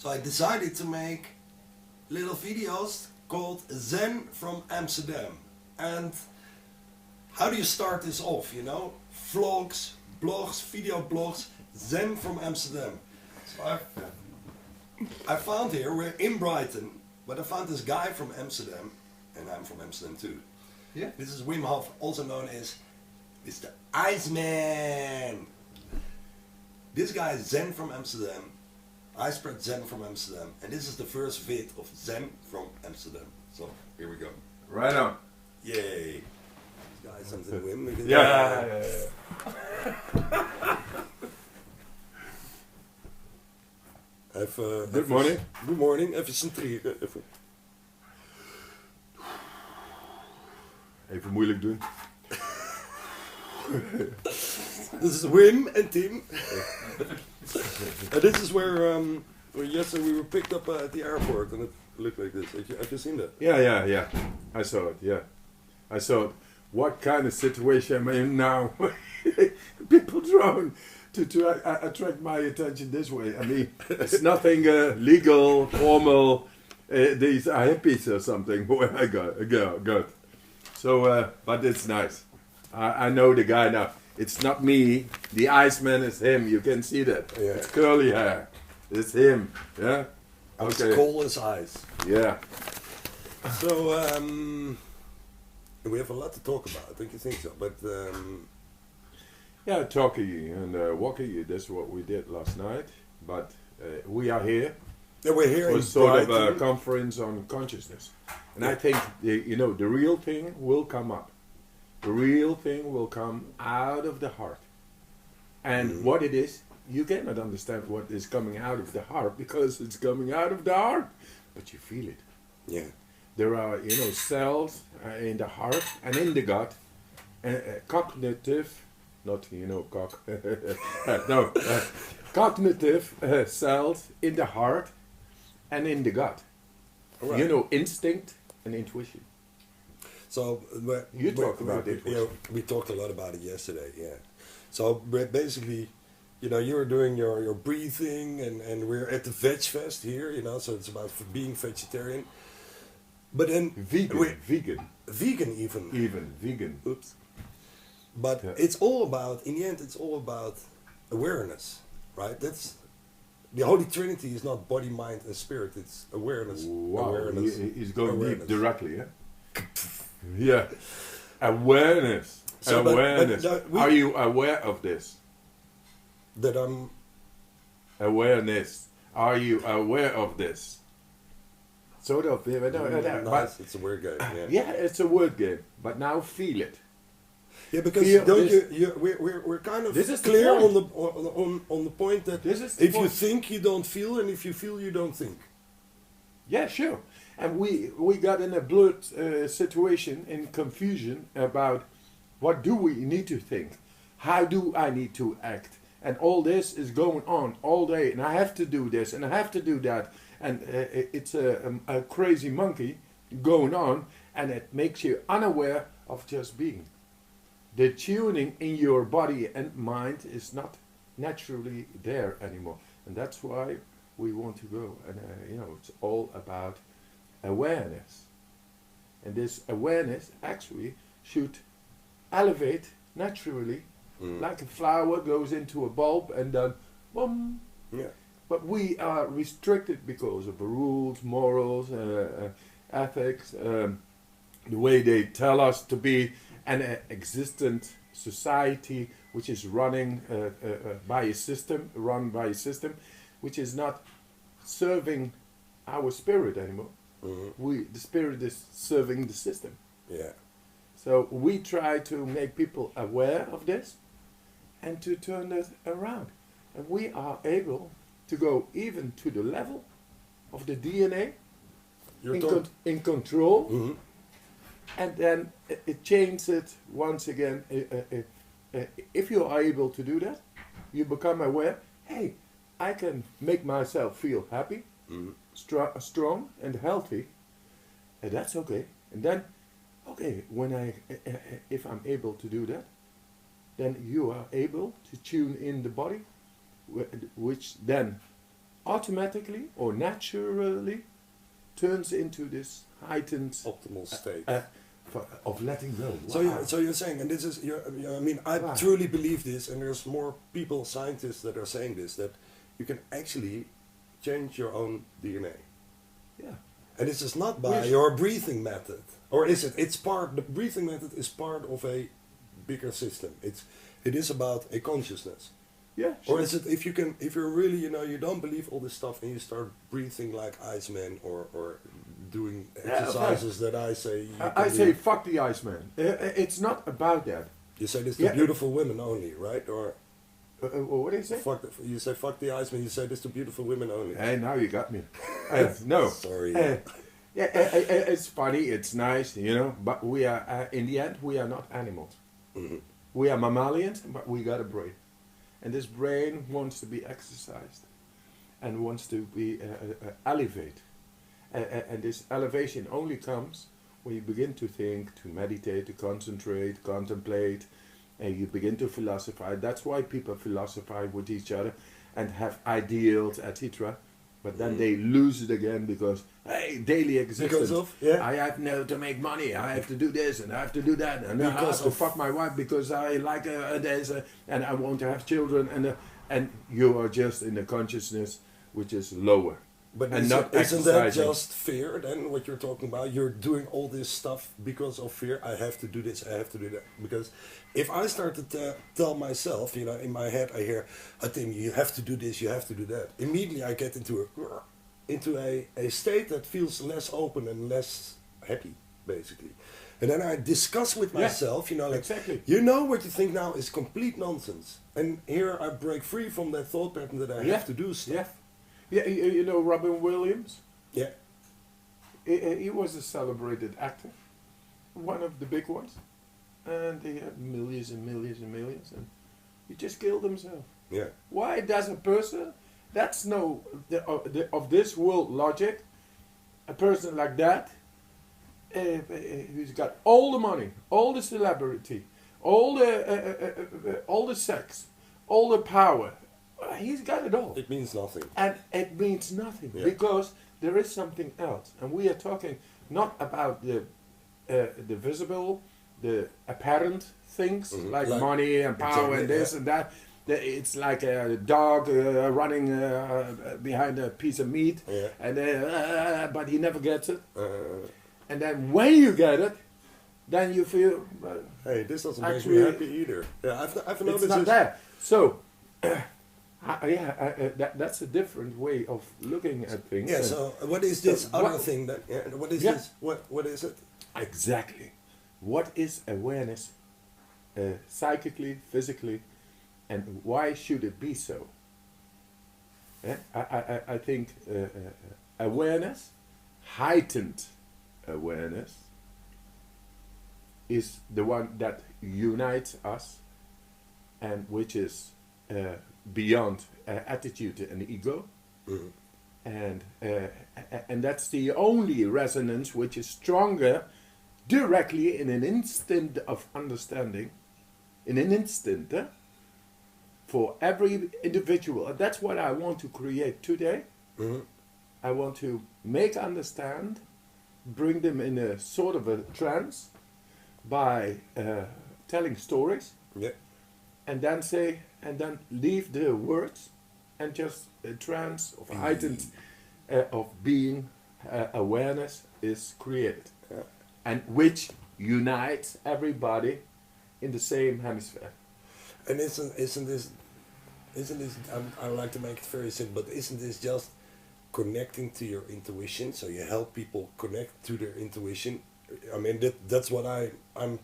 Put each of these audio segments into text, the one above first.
So I decided to make little videos called Zen from Amsterdam. And how do you start this off, you know? Vlogs, blogs, video blogs, Zen from Amsterdam. So I found here, we're in Brighton, but I found this guy from Amsterdam, and I'm from Amsterdam too. Yeah. This is Wim Hof, also known as Mr. Iceman. This guy is Zen from Amsterdam. I spread Zen from Amsterdam, and this is the first vid of Zen from Amsterdam. So here we go. Right on. Yay! This guy something Wim. We can Yeah. Even, Good morning. Good morning. Even centreren. Even moeilijk doen. This is Wim and Tim. And this is where yesterday we were picked up at the airport, and it looked like this. Have you seen that? Yeah. I saw it, yeah. I saw it. What kind of situation am I in now? People trying to attract my attention this way. I mean, it's nothing legal, formal. These are hippies or something where I got. So, but it's nice. I know the guy now. It's not me. The Iceman is him. You can see that. Yeah. It's curly hair. It's him. Yeah. It's Okay. cold as ice. Yeah. So we have a lot to talk about. Don't you think so? But Yeah, talkie and walkie. That's what we did last night. But we are here yeah, we're here for in sort of a Brighton. conference on consciousness, and Yeah. I think the real thing will come up. The real thing will come out of the heart, and what it is, you cannot understand what is coming out of the heart because it's coming out of the heart, but you feel it. Yeah. There are cells in the heart and in the gut, cognitive, not cock, no, cognitive cells in the heart and in the gut. Right. Instinct and intuition. So You talked about it. Yeah, we talked a lot about it yesterday. Yeah. So basically, you were doing your breathing, and we're at the Veg Fest here. So it's about being vegetarian. But then Vegan. vegan even. Vegan. Oops. But Yeah. it's all about, in the end, it's all about awareness, right? That's the Holy Trinity is not body, mind, and spirit. It's awareness. Wow, Awareness. he's going awareness. deep directly, yeah? Yeah. Awareness. So, but Awareness. Are you aware of this? That I'm. Awareness. Are you aware of this? Sort of. Nice. It's a weird game. Yeah. Yeah, it's a word game. But now feel it. Yeah, because Feel don't this- we're kind of This is the clear point. on the point that This is the if you point. think you don't feel, and if you feel you don't think. Yeah, sure. And we got in a blurred situation, in confusion about what do we need to think, how do I need to act, and all this is going on all day, and I have to do this, and I have to do that, and it's a crazy monkey going on, and it makes you unaware of just being. The tuning in your body and mind is not naturally there anymore, and that's why we want to go. And it's all about awareness, and this awareness actually should elevate naturally, like a flower goes into a bulb and then boom. Yeah. But we are restricted because of the rules, morals, ethics, the way they tell us to be, an existent society which is running by a system, run by a system, which is not serving our spirit anymore. The spirit is serving the system. Yeah. So we try to make people aware of this and to turn that around. And we are able to go even to the level of the DNA in control, and then it changes it once again. If you are able to do that, you become aware, hey, I can make myself feel happy, strong and healthy, and that's okay. And then, okay, if I'm able to do that, then you are able to tune in the body, which then automatically or naturally turns into this heightened Optimal state. Of letting go. So you're saying, and this is, I mean, I Wow. truly believe this, and there's more people, scientists, that are saying this, that you can actually change your own DNA. Yeah. And this is not by Which- your breathing method, or is it? It's part. The breathing method is part of a bigger system. It is about a consciousness. Yeah. Or is it, if you're really, you don't believe all this stuff, and you start breathing like Iceman, or doing exercises that I say. I say fuck the Iceman. It's not about that. You say this to Yeah. beautiful women only, right? Or What do you say? you say fuck the Iceman. You say this to beautiful women only. Hey, now you got me. No. Sorry. It's funny. It's nice, But we are, in the end, we are not animals. Mhm. We are mammalians, but we got a brain, and this brain wants to be exercised, and wants to be elevated. And this elevation only comes when you begin to think, to meditate, to concentrate, contemplate, and you begin to philosophize. That's why people philosophize with each other and have ideals, etc. But then they lose it again because, hey, daily existence. Because of, yeah. I have to make money. I have to do this and I have to do that, and I have to fuck my wife because I like this, and I want to have children, and you are just in a consciousness which is lower. But and isn't not that exercising. just fear then, what you're talking about? You're doing all this stuff because of fear. I have to do this, I have to do that. Because if I start to tell myself, in my head I hear, Tim, you have to do this, you have to do that. Immediately I get into a state that feels less open and less happy, basically. And then I discuss with myself, exactly. What you think now is complete nonsense. And here I break free from that thought pattern that I have to do stuff. Yeah. Yeah, you know Robin Williams? Yeah. He was a celebrated actor, one of the big ones, and he had millions and millions and millions, and he just killed himself. Yeah. Why does a person, that's of this world logic, a person like that, who's got all the money, all the celebrity, all the sex, all the power, he's got it all. It means nothing. And it means nothing because there is something else, and we are talking not about the visible, the apparent things like money and power and this and that. It's like a dog running behind a piece of meat, and but he never gets it. And then when you get it, then you feel. Hey, this doesn't make me happy either. Yeah, I've noticed it's not this. there. So. That's a different way of looking at things. Yeah. So what is this other thing that? Yeah, what is this? What is it? Exactly. What is awareness, psychically, physically, and why should it be so? I think awareness, heightened awareness, is the one that unites us, and which is. Beyond attitude and ego, and that's the only resonance which is stronger directly in an instant of understanding, in an instant, for every individual. And that's what I want to create today. I want to make understand, bring them in a sort of a trance by telling stories. Yeah. And then leave the words and just a trance of heightened of being awareness is created, and which unites everybody in the same hemisphere. And isn't this? I like to make it very simple, but isn't this just connecting to your intuition? So you help people connect to their intuition. I mean that's what I'm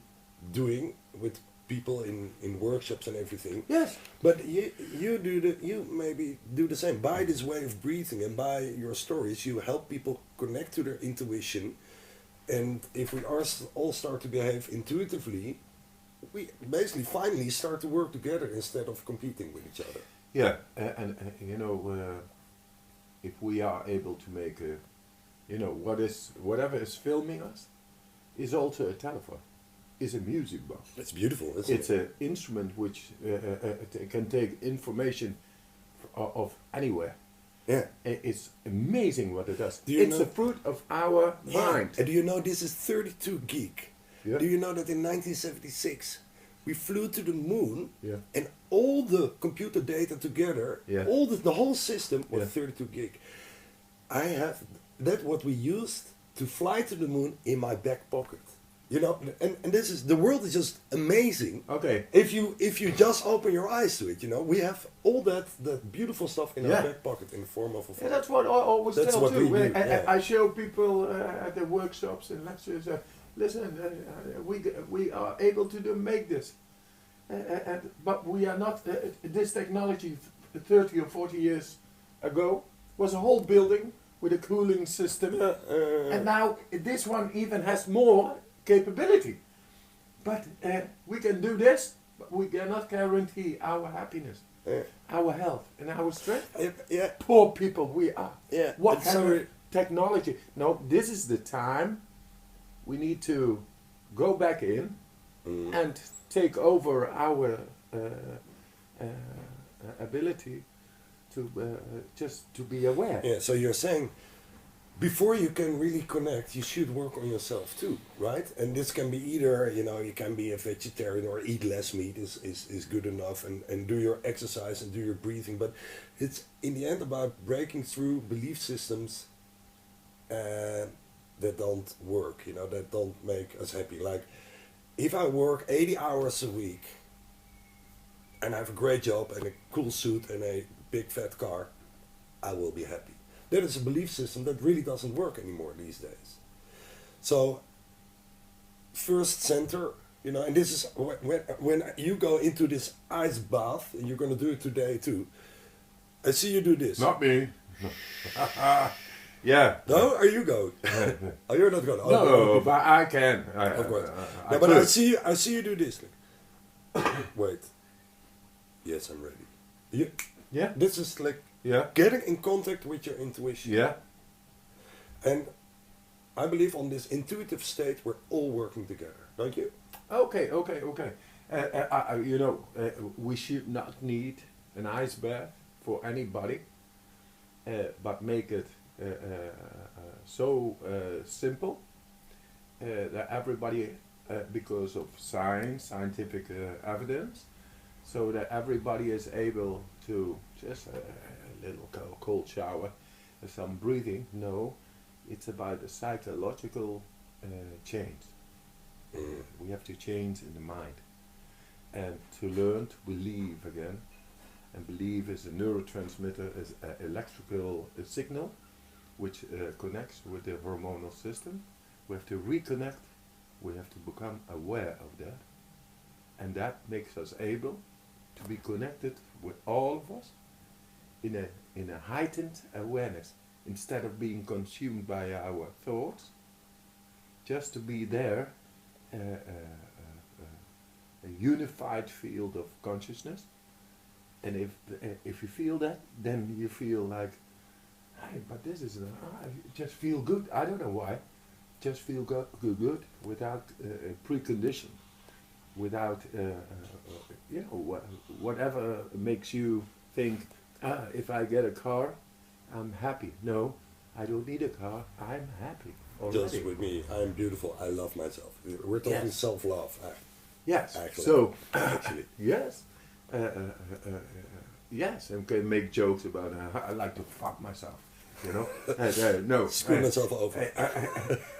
doing with people in workshops and everything. Yes. But you maybe do the same by this way of breathing, and by your stories you help people connect to their intuition. And if we all start to behave intuitively, we basically finally start to work together instead of competing with each other. Yeah, and if we are able to make whatever is filming us is also a telephone. Is a music box. It's beautiful, isn't it? It's an instrument which can take information of anywhere. Yeah. It's amazing what it does. Do you It's know- a fruit of our mind. And do you know this is 32 geek? Yeah. Do you know that in 1976 we flew to the moon Yeah. and all the computer data together, Yeah. all the whole system was Yeah. 32 gig. I have that what we used to fly to the moon in my back pocket. You know, and this is the world is just amazing. Okay. If you just open your eyes to it, you know, we have all that beautiful stuff in our Yeah. back pocket in the form of a Yeah, phone. that's what I always That's tell what too. we do, yeah. I show people at the workshops and lectures. Listen, we are able to make this, but we are not. This technology 30 or 40 years ago was a whole building with a cooling system, and now this one even has more capability. But we can do this, but we cannot guarantee our happiness, our health, and our strength. Yeah, Poor people we are. yeah. What and kind so of technology? No, this is the time we need to go back in and take over our ability to just to be aware. Yeah, so you're saying before you can really connect, you should work on yourself too, right? And this can be either, you know, you can be a vegetarian or eat less meat is good enough and do your exercise and do your breathing. But it's in the end about breaking through belief systems that don't work, you know, that don't make us happy. Like if I work 80 hours a week and I have a great job and a cool suit and a big fat car, I will be happy. That is a belief system that really doesn't work anymore these days. So, first center, you know, and this is when you go into this ice bath, and you're going to do it today too. I see you do this. Not me. Yeah. No, are you going? Oh, you're not going. No, but I can. Of course. I No, but I could. see you do this. Wait. Yes, I'm ready. Yeah. This is like Yeah. getting in contact with your intuition. Yeah. And I believe on this intuitive state, we're all working together, don't you? Okay. You know, we should not need an ice bath for anybody, but make it so simple that everybody, because of scientific evidence, so that everybody is able to just a little cold shower, some breathing. No, it's about a psychological change. We have to change in the mind and to learn to believe again. And believe is a neurotransmitter, is an electrical signal which connects with the hormonal system. We have to reconnect. We have to become aware of that. And that makes us able to be connected with all of us in a heightened awareness, instead of being consumed by our thoughts, just to be there, a unified field of consciousness. And if you feel that, then you feel like, hey, but this is, I just feel good. I don't know why. Just feel good without precondition, without, you know, whatever makes you think, if I get a car, I'm happy. No, I don't need a car. I'm happy already. Just with me, I'm beautiful. I love myself. We're talking Yes. self-love. Yes. Actually. So, Actually. yes. Yes, and can make jokes about I like to fuck myself, you know. No, Screw myself over.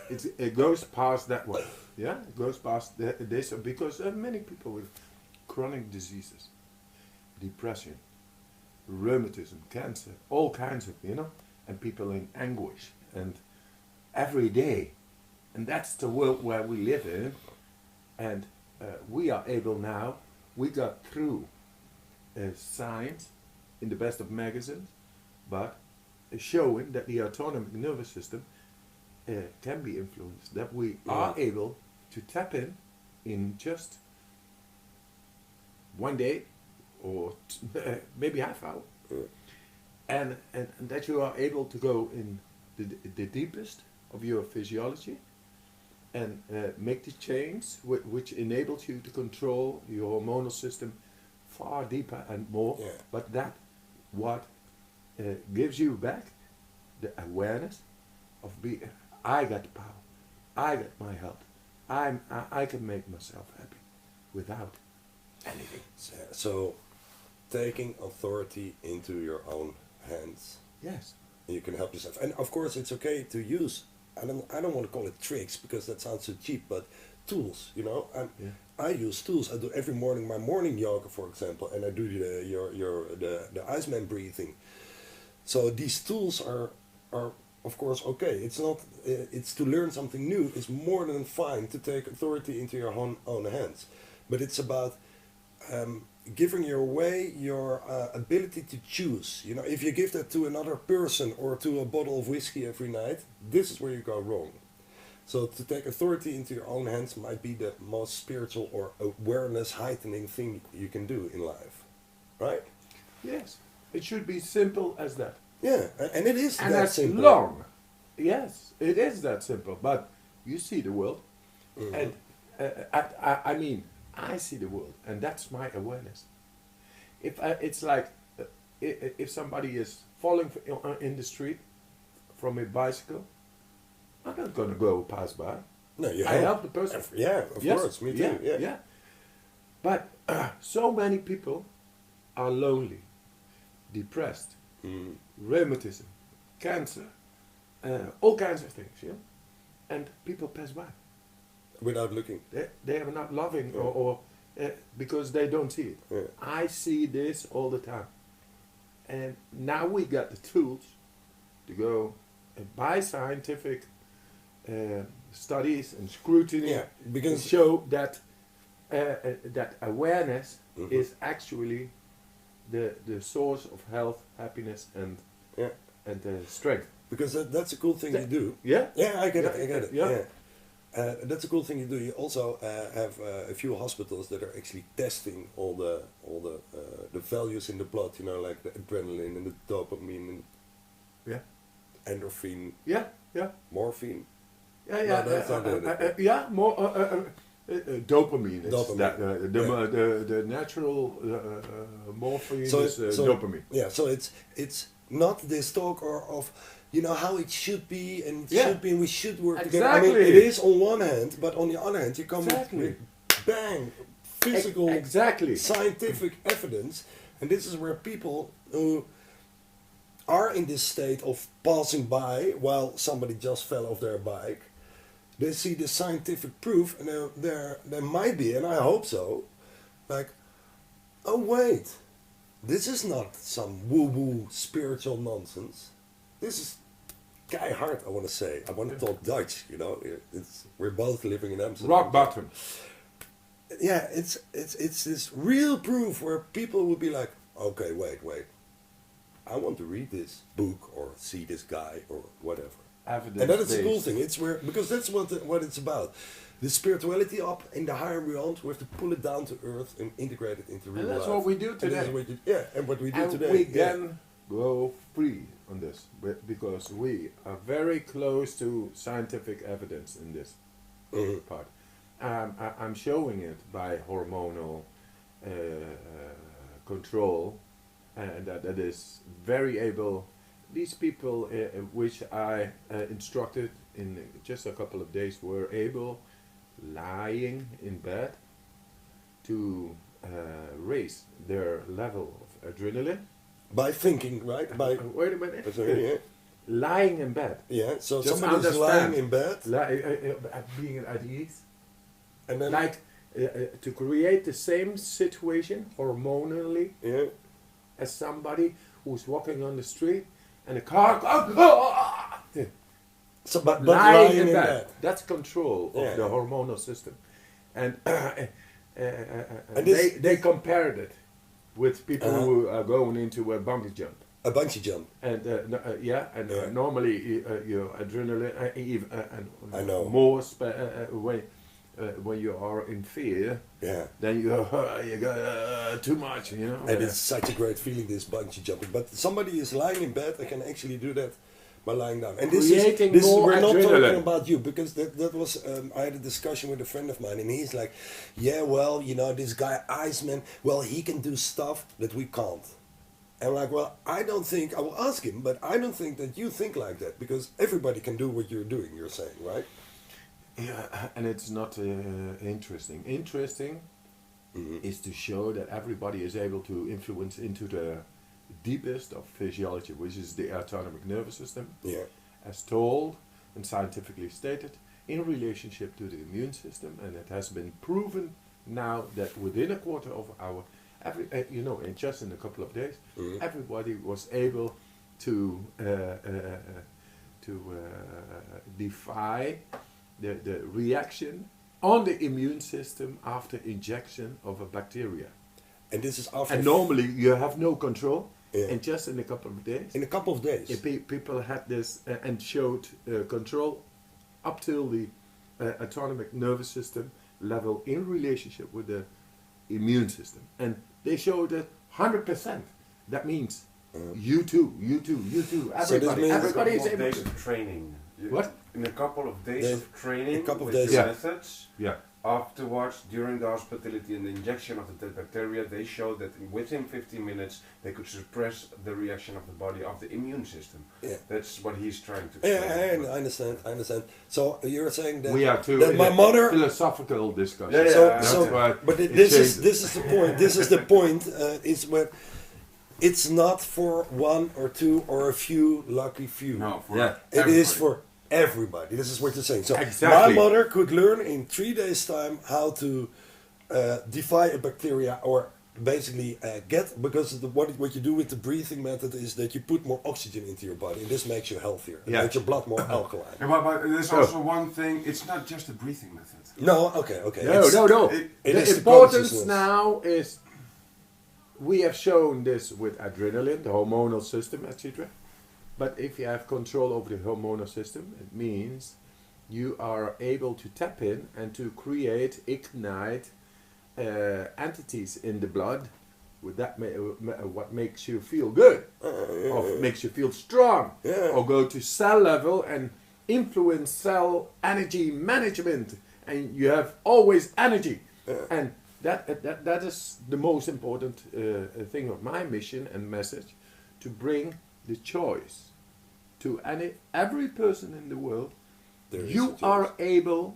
it goes past that one. Yeah, it goes past this because many people with chronic diseases, depression, rheumatism, cancer, all kinds of, you know, and people in anguish and every day, and that's the world where we live in, and we are able now. We got through science in the best of magazines, but showing that the autonomic nervous system can be influenced, that we are able to tap in just one day or maybe half hour, and that you are able to go in the deepest of your physiology and make the change which enables you to control your hormonal system far deeper and more. Yeah. But that what gives you back the awareness of being. I got the power. I got my health. I can make myself happy without anything. So taking authority into your own hands. Yes. You can help yourself, and of course it's okay to use. I don't want to call it tricks because that sounds so cheap, but tools. You know, I use tools. I do every morning my morning yoga, for example, and I do the Iceman breathing. So these tools are of course okay. It's not. It's to learn something new. It's more than fine to take authority into your own hands, but it's about giving away your ability to choose. You know, if you give that to another person or to a bottle of whiskey every night, this is where you go wrong. So to take authority into your own hands might be the most spiritual or awareness heightening thing you can do in life, right? Yes, it should be simple as that. Yeah, and it is And that that's simple. long. Yes, it is that simple. But you see the world, and I mean, I see the world, and that's my awareness. It's like if somebody is falling in the street from a bicycle, I'm not going to go pass by. No, you I help the person. Yeah, of Yes, course, me too. Yeah. But so many people are lonely, depressed, rheumatism, cancer, all kinds of things, you know, and people pass by. Without looking. They are not loving or because they don't see it. Yeah. I see this all the time. And now we got the tools to go by scientific studies and scrutiny Yeah, because to show that that awareness is actually the source of health, happiness, and strength. because that's a cool thing you do. Yeah? Yeah, I get Yeah, it. I get it. yeah. Yeah. That's a cool thing you do. You also have a few hospitals that are actually testing all the values in the blood. You know, like the adrenaline and the dopamine and Yeah. endorphin, Yeah, yeah. morphine. Yeah, No, that's not it. yeah, more dopamine. Is Dopamine. That, the natural morphine is dopamine. Yeah, so it's not this talk of you know how it should be and it Yeah. should be and we should work together. I mean, Exactly. it is on one hand, but on the other hand, you come Exactly. with bang, physical, Exactly. scientific evidence, and this is where people who are in this state of passing by while somebody just fell off their bike, they see the scientific proof, and there might be, and I hope so, like, oh wait, this is not some woo-woo spiritual nonsense. This is kei hard, I want to say. I want to talk Dutch, you know. We're both living in Amsterdam. Rock bottom. Yeah, it's this real proof where people would be like, okay, wait, I want to read this book or see this guy or whatever. Evidence And that is the cool based. thing. It's where, because that's what it's about. The spirituality up in the higher realms, we have to pull it down to earth and integrate it into real And life. that's what we do And this today. is what and what we do And today. we yeah. can go free on this because we are very close to scientific evidence in this part. I'm showing it by hormonal control, and that is very able. These people, which I instructed in just a couple of days, were able, lying in bed, to raise their level of adrenaline. By thinking, right? By Wait a minute. yeah. Lying in bed. Yeah. So Just somebody's understand. lying in bed, Being at ease. and then Like to create the same situation hormonally yeah. as somebody who's walking on the street and a car. So, but lying in bed. That's control of Yeah. the hormonal system. And, this- they compared it with people who are going into a bungee jump. A bungee jump. And Yeah. normally your adrenaline, I know. more when you are in fear, Yeah. then you got too much, you know. And it's such a great feeling, this bungee jumping. But somebody is lying in bed, they can actually do that by lying down. And Creating this is more we're not adrenaline. talking about you, because that was I had a discussion with a friend of mine, and he's like, yeah, well, you know, this guy Iceman, well, he can do stuff that we can't. And like, well, I will ask him, but I don't think that you think like that, because everybody can do what you're doing, you're saying, right? Yeah, and it's not interesting. Interesting is to show that everybody is able to influence into the deepest of physiology, which is the autonomic nervous system, Yeah. as told and scientifically stated, in relationship to the immune system. And it has been proven now that within a quarter of an hour, in just in a couple of days, everybody was able to defy the reaction on the immune system after injection of a bacteria. And this is after... And normally you have no control, Yeah. and just in a couple of days, In a couple of days. people had this and showed control up till the autonomic nervous system level in relationship with the immune system. And they showed it 100%. That means you too, everybody, means everybody is able days to. of training. What? In a couple of days of training, a couple of with days. the Yeah. methods, Yeah. afterwards, during the hospitality and the injection of the bacteria, they showed that within 15 minutes they could suppress the reaction of the body of the immune system. Yeah. That's what he's trying to Yeah, explain. I understand. So you're saying that... We are too that my mother... philosophical discussion. Yeah, So, yeah, so, that's why but it this changes. is the point. This is the point. Is when it's not for one or two or a few lucky few. No, for Yeah. It everybody. is for everybody. This is what you're saying. So Exactly. my mother could learn in 3 days' time how to defy a bacteria, or basically get, because what you do with the breathing method is that you put more oxygen into your body, and this makes you healthier. It Yeah. makes your blood more alkaline. Yeah, but there's So- also one thing, it's not just a breathing method. No, okay. No. it The is the importance consciousness. now is we have shown this with adrenaline, the hormonal system, etc. But if you have control over the hormonal system, it means you are able to tap in and to create, ignite entities in the blood. With that, what makes you feel good, or makes you feel strong, Yeah. or go to cell level and influence cell energy management, and you have always energy. And that is the most important thing of my mission and message, to bring the choice to every person in the world. There is a You choice. are able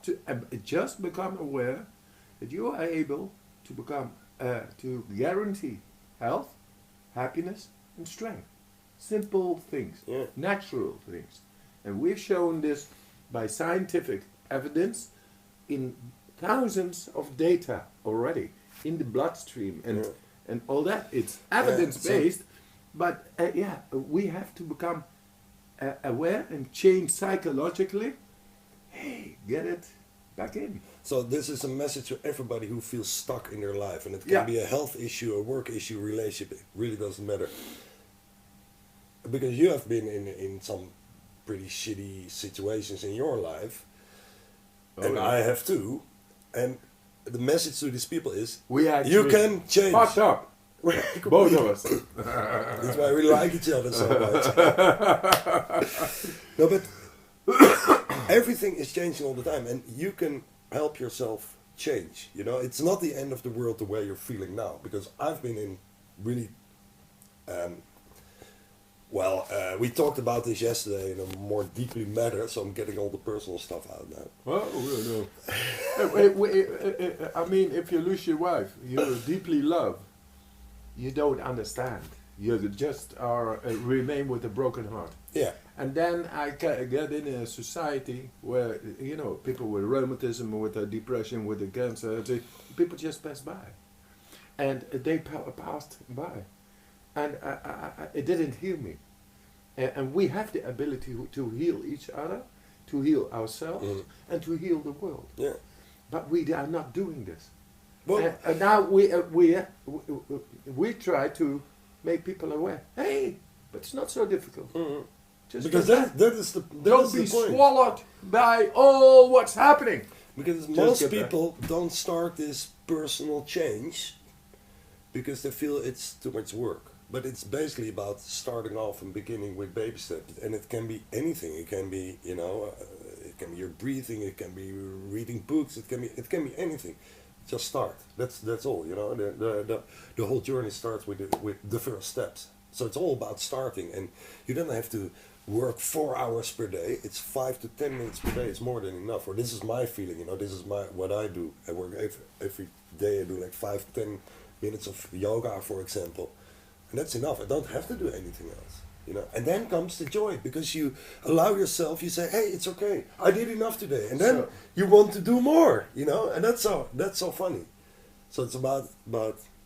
to just become aware that you are able to become to guarantee health, happiness, and strength. Simple things, Yeah. natural things, and we've shown this by scientific evidence in thousands of data already in the bloodstream and all that. It's evidence based, but we have to become aware and change psychologically. Hey, get it back in. So this is a message to everybody who feels stuck in their life, and it can Yeah. be a health issue, a work issue, relationship. It really doesn't matter, because you have been in some pretty shitty situations in your life, and I have too. And the message to these people is, We actually you can change. fucked up, both of us. That's why we like each other so much. No, but everything is changing all the time, and you can help yourself change. You know, it's not the end of the world the way you're feeling now, because I've been in really. We talked about this yesterday in a more deeply matter, so I'm getting all the personal stuff out now. Well, no. I mean, if you lose your wife, you deeply love. You don't understand. You just remain with a broken heart. Yeah. And then I get in a society where, people with rheumatism, with depression, with cancer, people just pass by. And they passed by. And it didn't heal me. And we have the ability to heal each other, to heal ourselves, and to heal the world. Yeah. But we are not doing this. Well, And now we try to make people aware. Hey, but it's not so difficult. Just because get that is the don't be swallowed by all what's happening. Because Just most get that. people don't start this personal change because they feel it's too much work. But it's basically about starting off and beginning with baby steps, and it can be anything. It can be, it can be your breathing. It can be reading books. It can be anything. Just start. That's all. You know, the whole journey starts with the first steps. So it's all about starting, and you don't have to work 4 hours per day. It's 5 to 10 minutes per day. It's more than enough. Or this is my feeling. You know, this is what I do. I work every day. I do like 5 to 10 minutes of yoga, for example, and that's enough. I don't have to do anything else. You know, and then comes the joy, because you allow yourself. You say, "Hey, it's okay. I did enough today," and then you want to do more. You know, and that's so funny. So it's about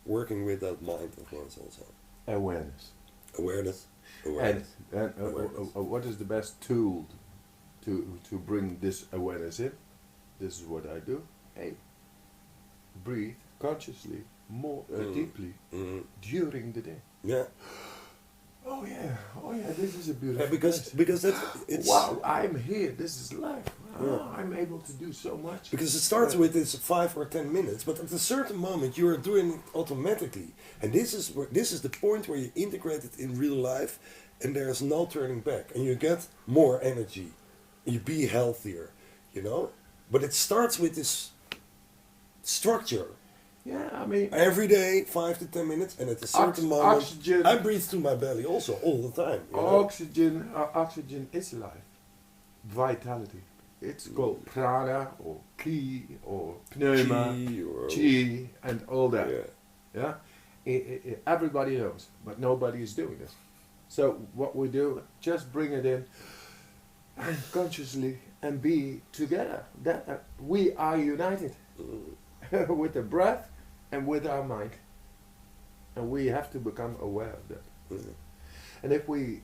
working with that mind of one's also. Awareness. Awareness. And what is the best tool to bring this awareness in? This is what I do. Hey, breathe consciously, more deeply during the day. Yeah. Oh yeah, this is a beautiful. Yeah, because it's wow, I'm here. This is life. I'm able to do so much. Because it starts with this 5 or 10 minutes, but at a certain moment you are doing it automatically, and this is the point where you integrate it in real life, and there's no turning back, and you get more energy, you be healthier, you know. But it starts with this structure. Yeah, I mean, every day 5 to 10 minutes, and at a certain moment oxygen, I breathe through my belly also all the time. You know? Oxygen is life, vitality. It's called prana or ki or pneuma, chi, and all that. Yeah, everybody knows, but nobody is doing this. So what we do, just bring it in and consciously and be together. That we are united with the breath and with our mind, and we have to become aware of that. And if we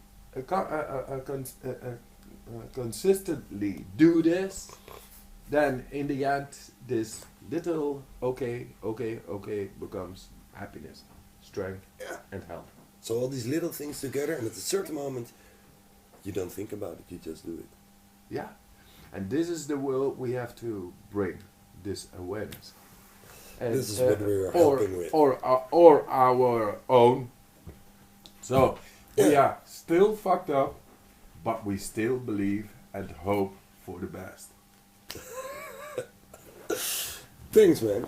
consistently do this, then in the end, this little okay becomes happiness, strength, and health. So all these little things together, and at a certain moment, you don't think about it, you just do it. Yeah, and this is the will we have to bring, this awareness. And, this is what we're helping with. Or our own. So, we are still fucked up, but we still believe and hope for the best. Thanks, man.